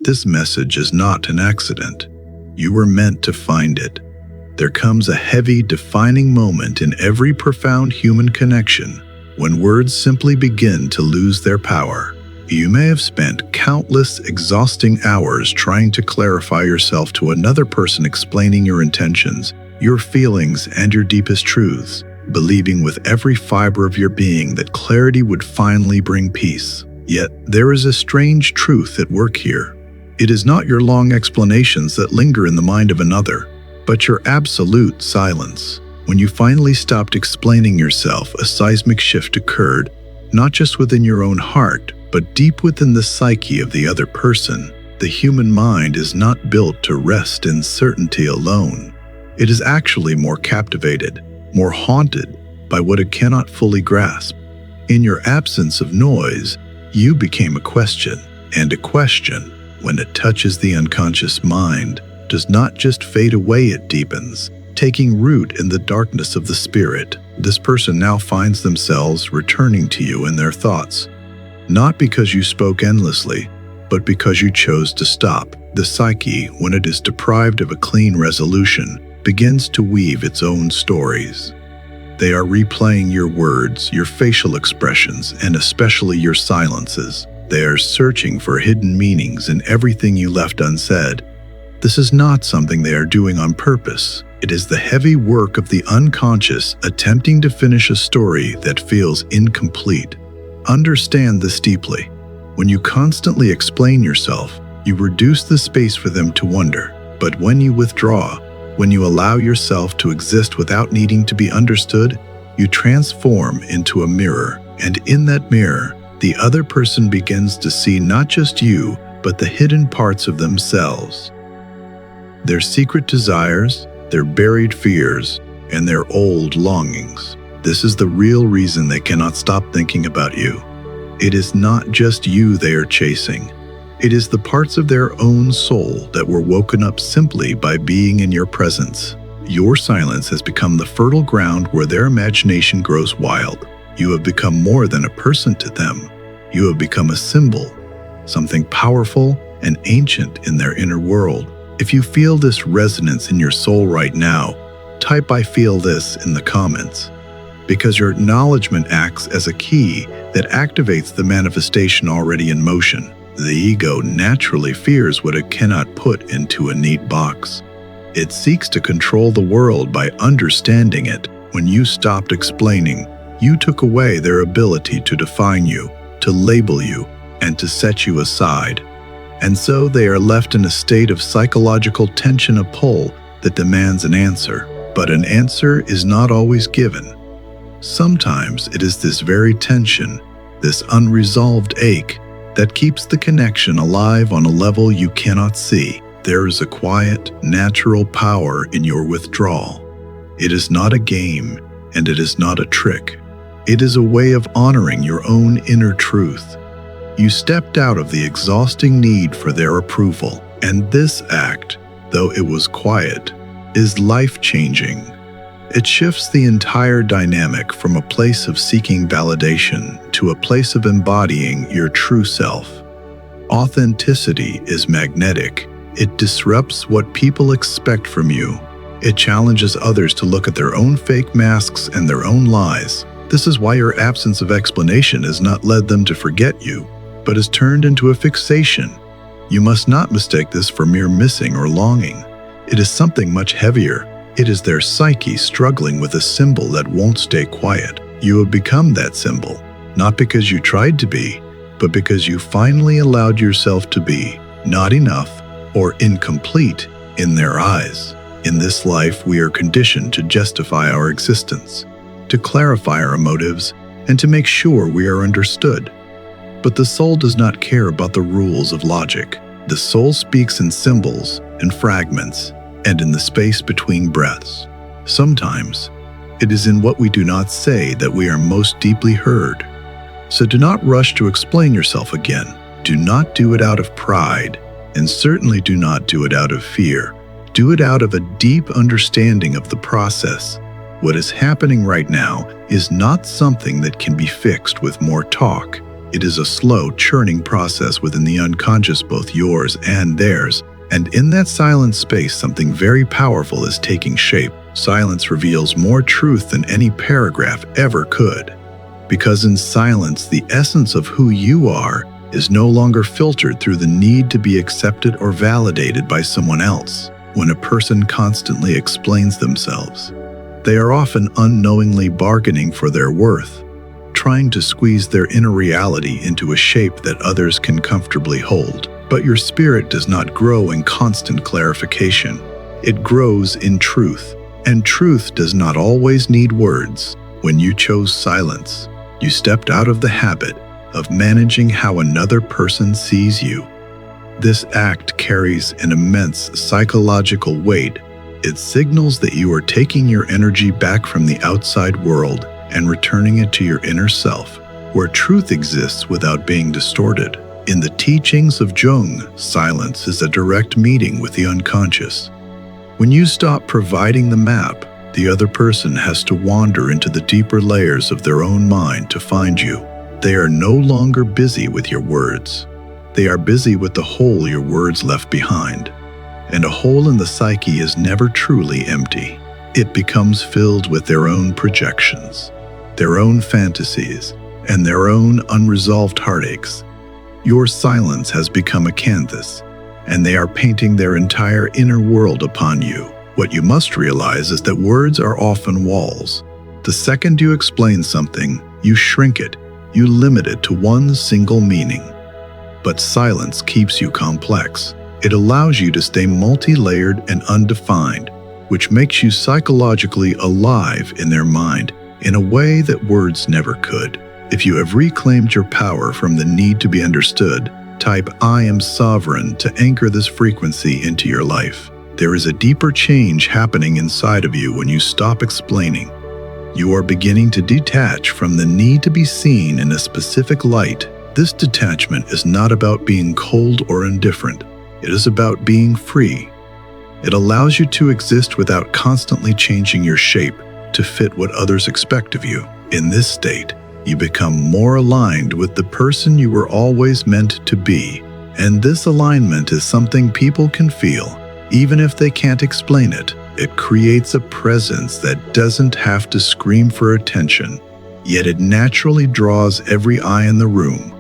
this message is not an accident. You were meant to find it. There comes a heavy, defining moment in every profound human connection when words simply begin to lose their power. You may have spent countless exhausting hours trying to clarify yourself to another person, explaining your intentions, your feelings, and your deepest truths, believing with every fiber of your being that clarity would finally bring peace. Yet, there is a strange truth at work here. It is not your long explanations that linger in the mind of another, but your absolute silence. When you finally stopped explaining yourself, a seismic shift occurred, not just within your own heart, but deep within the psyche of the other person. The human mind is not built to rest in certainty alone. It is actually more captivated, more haunted by what it cannot fully grasp. In your absence of noise, you became a question, and a question, when it touches the unconscious mind, does not just fade away, it deepens, taking root in the darkness of the spirit. This person now finds themselves returning to you in their thoughts, not because you spoke endlessly, but because you chose to stop. The psyche, when it is deprived of a clean resolution, begins to weave its own stories. They are replaying your words, your facial expressions, and especially your silences. They are searching for hidden meanings in everything you left unsaid. This is not something they are doing on purpose. It is the heavy work of the unconscious attempting to finish a story that feels incomplete. Understand this deeply. When you constantly explain yourself, you reduce the space for them to wonder. But when you withdraw, when you allow yourself to exist without needing to be understood, you transform into a mirror. And in that mirror, the other person begins to see not just you, but the hidden parts of themselves. Their secret desires, their buried fears, and their old longings. This is the real reason they cannot stop thinking about you. It is not just you they are chasing. It is the parts of their own soul that were woken up simply by being in your presence. Your silence has become the fertile ground where their imagination grows wild. You have become more than a person to them. You have become a symbol, something powerful and ancient in their inner world. If you feel this resonance in your soul right now, type "I feel this" in the comments, because your acknowledgement acts as a key that activates the manifestation already in motion. The ego naturally fears what it cannot put into a neat box. It seeks to control the world by understanding it. When you stopped explaining, you took away their ability to define you, to label you, and to set you aside. And so they are left in a state of psychological tension, a pull that demands an answer. But an answer is not always given. Sometimes it is this very tension, this unresolved ache, that keeps the connection alive on a level you cannot see. There is a quiet, natural power in your withdrawal. It is not a game, and it is not a trick. It is a way of honoring your own inner truth. You stepped out of the exhausting need for their approval, and this act, though it was quiet, is life-changing. It shifts the entire dynamic from a place of seeking validation to a place of embodying your true self. Authenticity is magnetic. It disrupts what people expect from you. It challenges others to look at their own fake masks and their own lies. This is why your absence of explanation has not led them to forget you, but has turned into a fixation. You must not mistake this for mere missing or longing. It is something much heavier. It is their psyche struggling with a symbol that won't stay quiet. You have become that symbol, not because you tried to be, but because you finally allowed yourself to be not enough or incomplete in their eyes. In this life, we are conditioned to justify our existence, to clarify our motives, and to make sure we are understood. But the soul does not care about the rules of logic. The soul speaks in symbols, in fragments, and in the space between breaths. Sometimes, it is in what we do not say that we are most deeply heard. So do not rush to explain yourself again. Do not do it out of pride, and certainly do not do it out of fear. Do it out of a deep understanding of the process. What is happening right now is not something that can be fixed with more talk. It is a slow, churning process within the unconscious, both yours and theirs. And in that silent space, something very powerful is taking shape. Silence reveals more truth than any paragraph ever could. Because in silence, the essence of who you are is no longer filtered through the need to be accepted or validated by someone else. When a person constantly explains themselves, they are often unknowingly bargaining for their worth, trying to squeeze their inner reality into a shape that others can comfortably hold. But your spirit does not grow in constant clarification. It grows in truth, and truth does not always need words. When you chose silence, you stepped out of the habit of managing how another person sees you. This act carries an immense psychological weight. It signals that you are taking your energy back from the outside world and returning it to your inner self, where truth exists without being distorted. In the teachings of Jung, silence is a direct meeting with the unconscious. When you stop providing the map, the other person has to wander into the deeper layers of their own mind to find you. They are no longer busy with your words. They are busy with the hole your words left behind. And a hole in the psyche is never truly empty. It becomes filled with their own projections, their own fantasies, and their own unresolved heartaches. Your silence has become a canvas, and they are painting their entire inner world upon you. What you must realize is that words are often walls. The second you explain something, you shrink it, you limit it to one single meaning. But silence keeps you complex. It allows you to stay multi-layered and undefined, which makes you psychologically alive in their mind in a way that words never could. If you have reclaimed your power from the need to be understood, type "I am sovereign" to anchor this frequency into your life. There is a deeper change happening inside of you when you stop explaining. You are beginning to detach from the need to be seen in a specific light. This detachment is not about being cold or indifferent. It is about being free. It allows you to exist without constantly changing your shape to fit what others expect of you. In this state, you become more aligned with the person you were always meant to be. And this alignment is something people can feel, even if they can't explain it. It creates a presence that doesn't have to scream for attention, yet it naturally draws every eye in the room.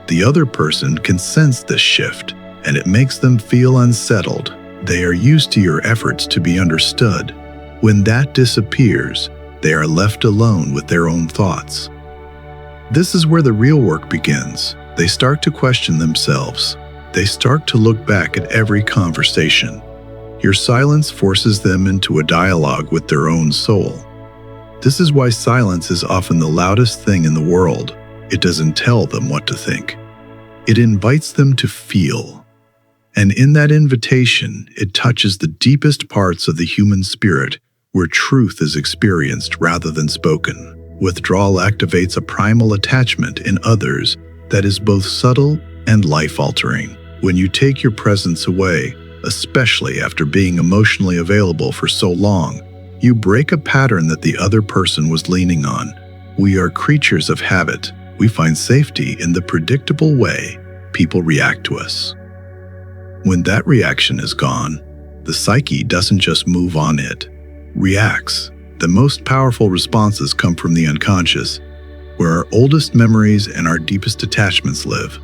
The other person can sense this shift, and it makes them feel unsettled. They are used to your efforts to be understood. When that disappears, they are left alone with their own thoughts. This is where the real work begins. They start to question themselves. They start to look back at every conversation. Your silence forces them into a dialogue with their own soul. This is why silence is often the loudest thing in the world. It doesn't tell them what to think. It invites them to feel. And in that invitation, it touches the deepest parts of the human spirit, where truth is experienced rather than spoken. Withdrawal activates a primal attachment in others that is both subtle and life-altering. When you take your presence away, especially after being emotionally available for so long, you break a pattern that the other person was leaning on. We are creatures of habit. We find safety in the predictable way people react to us. When that reaction is gone, the psyche doesn't just move on, it reacts. The most powerful responses come from the unconscious, where our oldest memories and our deepest attachments live.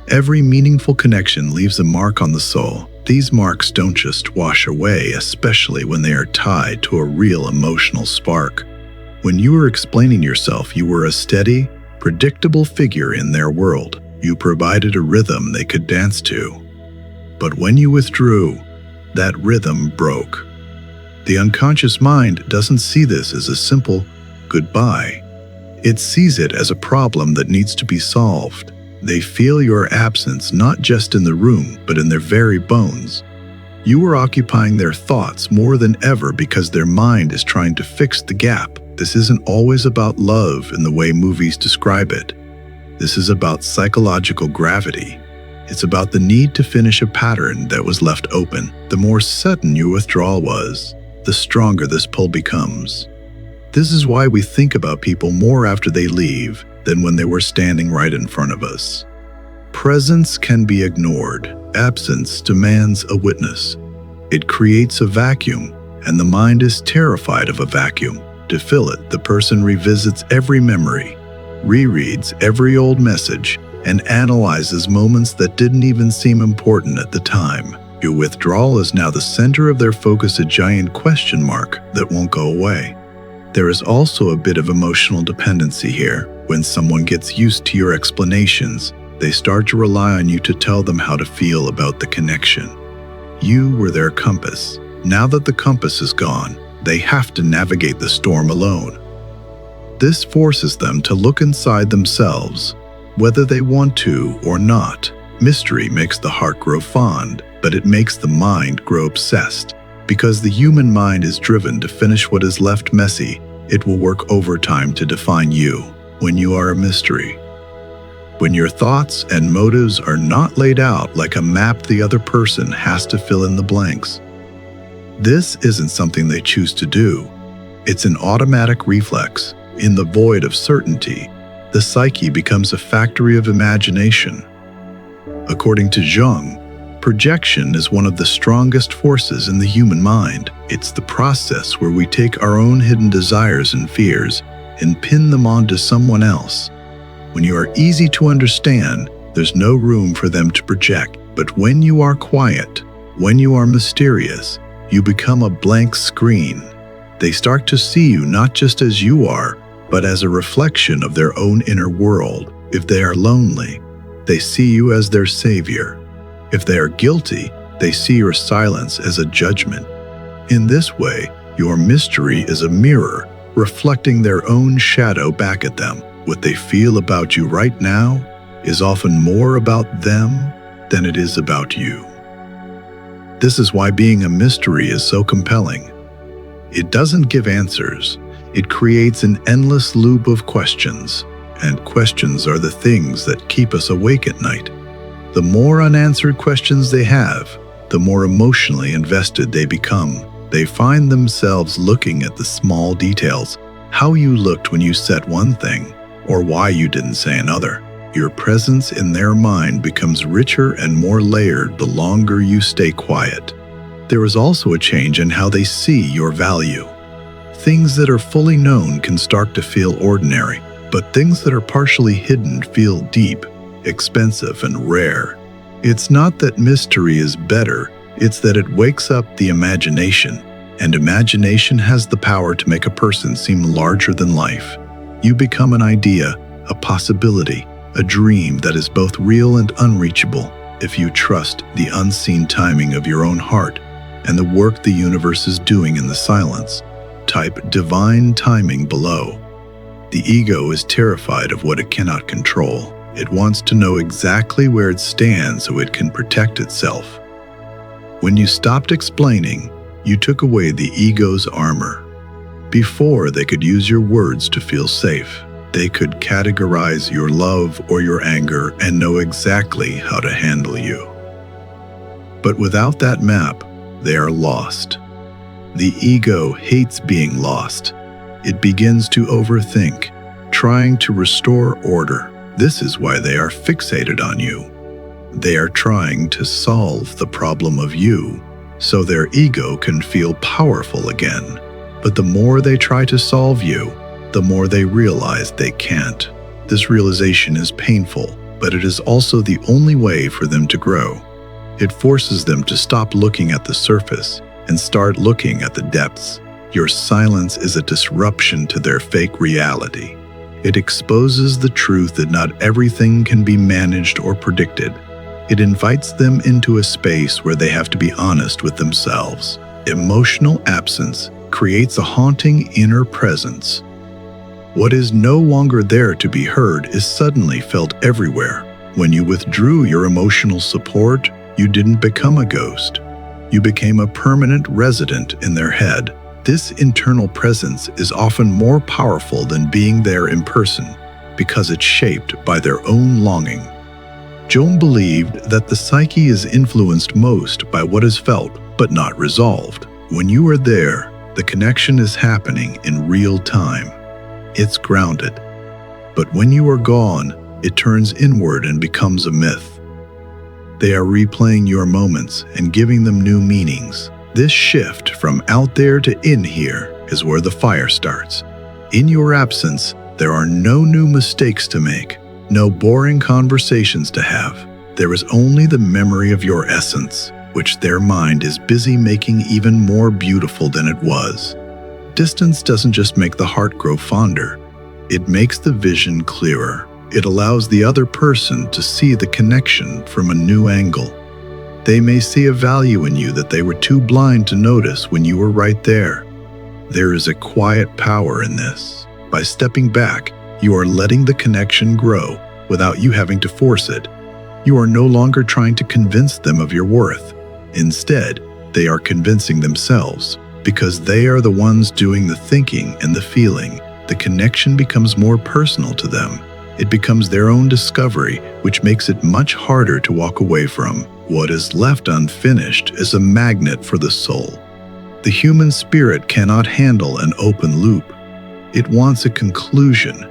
Every meaningful connection leaves a mark on the soul. These marks don't just wash away, especially when they are tied to a real emotional spark. When you were explaining yourself, you were a steady, predictable figure in their world. You provided a rhythm they could dance to. But when you withdrew, that rhythm broke. The unconscious mind doesn't see this as a simple goodbye. It sees it as a problem that needs to be solved. They feel your absence not just in the room, but in their very bones. You are occupying their thoughts more than ever because their mind is trying to fix the gap. This isn't always about love in the way movies describe it. This is about psychological gravity. It's about the need to finish a pattern that was left open. The more sudden your withdrawal was, the stronger this pull becomes. This is why we think about people more after they leave than when they were standing right in front of us. Presence can be ignored. Absence demands a witness. It creates a vacuum, and the mind is terrified of a vacuum. To fill it, the person revisits every memory, rereads every old message, and analyzes moments that didn't even seem important at the time. Your withdrawal is now the center of their focus, a giant question mark that won't go away. There is also a bit of emotional dependency here. When someone gets used to your explanations, they start to rely on you to tell them how to feel about the connection. You were their compass. Now that the compass is gone, they have to navigate the storm alone. This forces them to look inside themselves, whether they want to or not. Mystery makes the heart grow fond, but it makes the mind grow obsessed. Because the human mind is driven to finish what is left messy, it will work overtime to define you when you are a mystery. When your thoughts and motives are not laid out like a map, the other person has to fill in the blanks. This isn't something they choose to do. It's an automatic reflex. In the void of certainty, the psyche becomes a factory of imagination. According to Jung, projection is one of the strongest forces in the human mind. It's the process where we take our own hidden desires and fears and pin them onto someone else. When you are easy to understand, there's no room for them to project. But when you are quiet, when you are mysterious, you become a blank screen. They start to see you not just as you are, but as a reflection of their own inner world. If they are lonely, they see you as their savior. If they are guilty, they see your silence as a judgment. In this way, your mystery is a mirror, reflecting their own shadow back at them. What they feel about you right now is often more about them than it is about you. This is why being a mystery is so compelling. It doesn't give answers. It creates an endless loop of questions, and questions are the things that keep us awake at night. The more unanswered questions they have, the more emotionally invested they become. They find themselves looking at the small details, how you looked when you said one thing, or why you didn't say another. Your presence in their mind becomes richer and more layered the longer you stay quiet. There is also a change in how they see your value. Things that are fully known can start to feel ordinary, but things that are partially hidden feel deep, expensive, and rare. It's not that mystery is better, it's that it wakes up the imagination, and imagination has the power to make a person seem larger than life. You become an idea, a possibility, a dream that is both real and unreachable if you trust the unseen timing of your own heart and the work the universe is doing in the silence. Type divine timing below. The ego is terrified of what it cannot control. It wants to know exactly where it stands so it can protect itself. When you stopped explaining, you took away the ego's armor. Before they could use your words to feel safe, they could categorize your love or your anger and know exactly how to handle you. But without that map, they are lost. The ego hates being lost. It begins to overthink, trying to restore order. This is why they are fixated on you. They are trying to solve the problem of you, so their ego can feel powerful again. But the more they try to solve you, the more they realize they can't. This realization is painful, but it is also the only way for them to grow. It forces them to stop looking at the surface and start looking at the depths. Your silence is a disruption to their fake reality. It exposes the truth that not everything can be managed or predicted. It invites them into a space where they have to be honest with themselves. Emotional absence creates a haunting inner presence. What is no longer there to be heard is suddenly felt everywhere. When you withdrew your emotional support, you didn't become a ghost. You became a permanent resident in their head. This internal presence is often more powerful than being there in person because it's shaped by their own longing. Jung believed that the psyche is influenced most by what is felt but not resolved. When you are there, the connection is happening in real time. It's grounded. But when you are gone, it turns inward and becomes a myth. They are replaying your moments and giving them new meanings. This shift from out there to in here is where the fire starts. In your absence, there are no new mistakes to make, no boring conversations to have. There is only the memory of your essence, which their mind is busy making even more beautiful than it was. Distance doesn't just make the heart grow fonder, it makes the vision clearer. It allows the other person to see the connection from a new angle. They may see a value in you that they were too blind to notice when you were right there. There is a quiet power in this. By stepping back, you are letting the connection grow without you having to force it. You are no longer trying to convince them of your worth. Instead, they are convincing themselves because they are the ones doing the thinking and the feeling. The connection becomes more personal to them. It becomes their own discovery, which makes it much harder to walk away from. What is left unfinished is a magnet for the soul. The human spirit cannot handle an open loop. It wants a conclusion.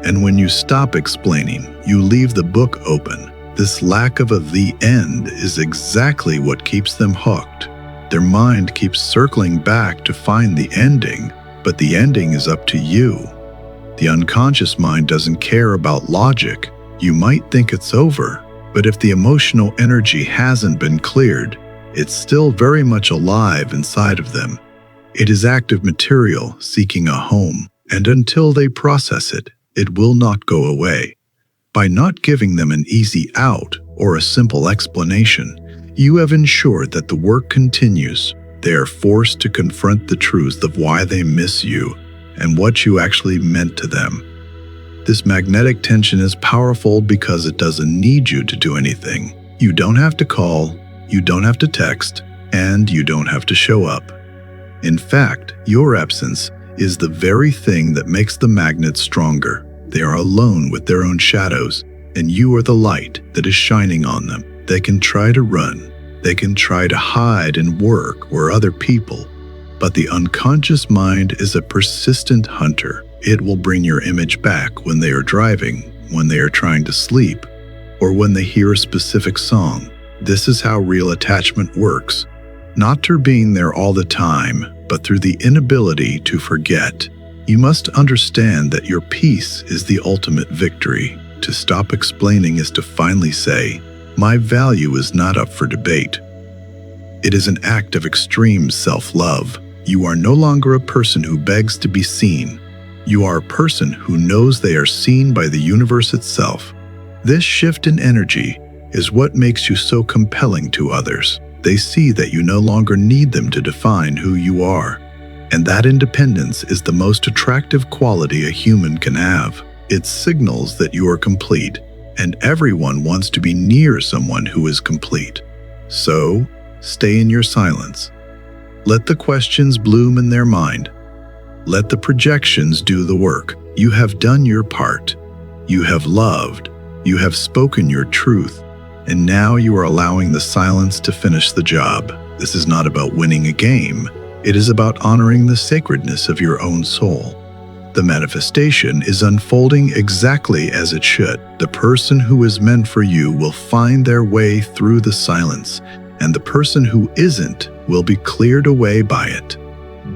And when you stop explaining, you leave the book open. This lack of the end is exactly what keeps them hooked. Their mind keeps circling back to find the ending, but the ending is up to you. The unconscious mind doesn't care about logic. You might think it's over, but if the emotional energy hasn't been cleared, it's still very much alive inside of them. It is active material seeking a home, and until they process it, it will not go away. By not giving them an easy out or a simple explanation, you have ensured that the work continues. They are forced to confront the truth of why they miss you and what you actually meant to them. This magnetic tension is powerful because it doesn't need you to do anything. You don't have to call, you don't have to text, and you don't have to show up. In fact, your absence is the very thing that makes the magnet stronger. They are alone with their own shadows, and you are the light that is shining on them. They can try to run, they can try to hide and work where other people, but the unconscious mind is a persistent hunter. It will bring your image back when they are driving, when they are trying to sleep, or when they hear a specific song. This is how real attachment works, not through being there all the time, but through the inability to forget. You must understand that your peace is the ultimate victory. To stop explaining is to finally say, my value is not up for debate. It is an act of extreme self-love. You are no longer a person who begs to be seen. You are a person who knows they are seen by the universe itself. This shift in energy is what makes you so compelling to others. They see that you no longer need them to define who you are. And that independence is the most attractive quality a human can have. It signals that you are complete, and everyone wants to be near someone who is complete. So, stay in your silence. Let the questions bloom in their mind. Let the projections do the work. You have done your part. You have loved. You have spoken your truth. And now you are allowing the silence to finish the job. This is not about winning a game. It is about honoring the sacredness of your own soul. The manifestation is unfolding exactly as it should. The person who is meant for you will find their way through the silence, and the person who isn't will be cleared away by it.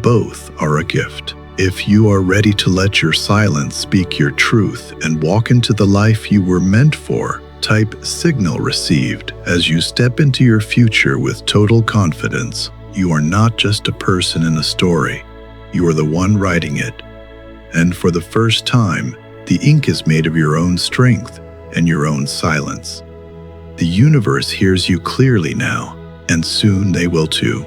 Both are a gift. If you are ready to let your silence speak your truth and walk into the life you were meant for, type signal received as you step into your future with total confidence. You are not just a person in a story. You are the one writing it. And for the first time, the ink is made of your own strength and your own silence. The universe hears you clearly now, and soon they will too.